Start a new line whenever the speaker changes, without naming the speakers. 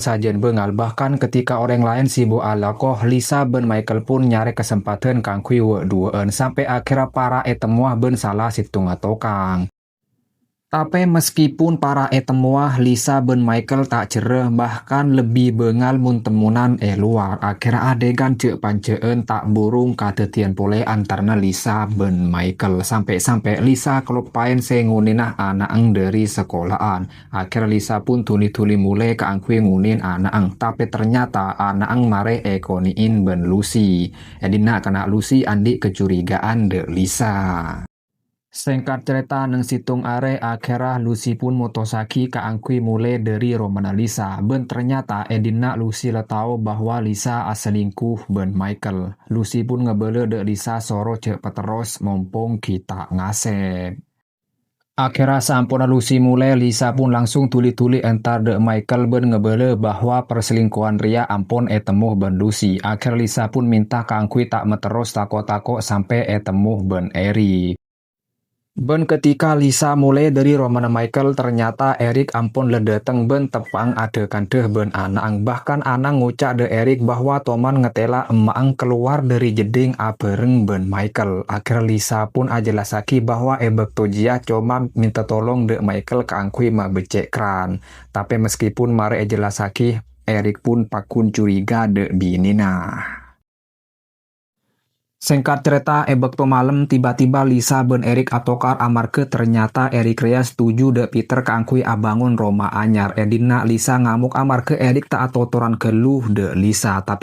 sajen bengal. Bahkan ketika orang lain sibuk alakoh, Lisa ben Michael pun nyari kesempatan kangkui duaan sampai akhirnya para etemuah ben salah situng tokang. Tapi meskipun para etemuah Lisa ben Michael tak cereh, bahkan lebih bengal mun temunan luar. Akhirnya adegan cek panceen tak burung kadetian pole antarna Lisa ben Michael. Sampai-sampai Lisa kelupain senguninah anak dari sekolahan. Akhirnya Lisa pun tuli-tuli mulai keangkui ngunin anak. Tapi ternyata anak mare ekoniin ben Lucy. Edina kena Lucy andi kecurigaan de Lisa. Singkat cerita neng situng are akhirnya Lucy pun motosaki keangkui mulai dari Romana Lisa. Ben ternyata Edina Lucy tahu bahwa Lisa aselingkuh ben Michael. Lucy pun ngebele de Lisa soro cek peteros mumpung kita ngasep. Akhirnya sampuna Lucy mulai, Lisa pun langsung tuli-tuli entar de Michael ben ngebele bahwa perselingkuhan Ria ampun etemuh ben Lucy. Akhir Lisa pun minta keangkui tak meteros tako-tako sampai etemuh ben Eric. Ben ketika Lisa mulai dari Romana Michael, ternyata Eric ampun ledeteng ben tepang ada kandeh ben anang. Bahkan anang ngucap de Eric bahwa Toman ngetela emang keluar dari jeding abereng ben Michael. Akhir Lisa pun ajelasaki bahwa ebek tojia cuma minta tolong de Michael keangkui ma becek kran. Tapi meskipun mare ajelasaki, Eric pun pakun curiga de binina. Singkat cerita, ebek to malam tiba-tiba Lisa ben Eric atokar amarke ternyata Eric Rea setuju de Peter keangkui abangun Roma anyar. Edina Lisa ngamuk amarke Eric tak atotoran keluh de Lisa. Tapi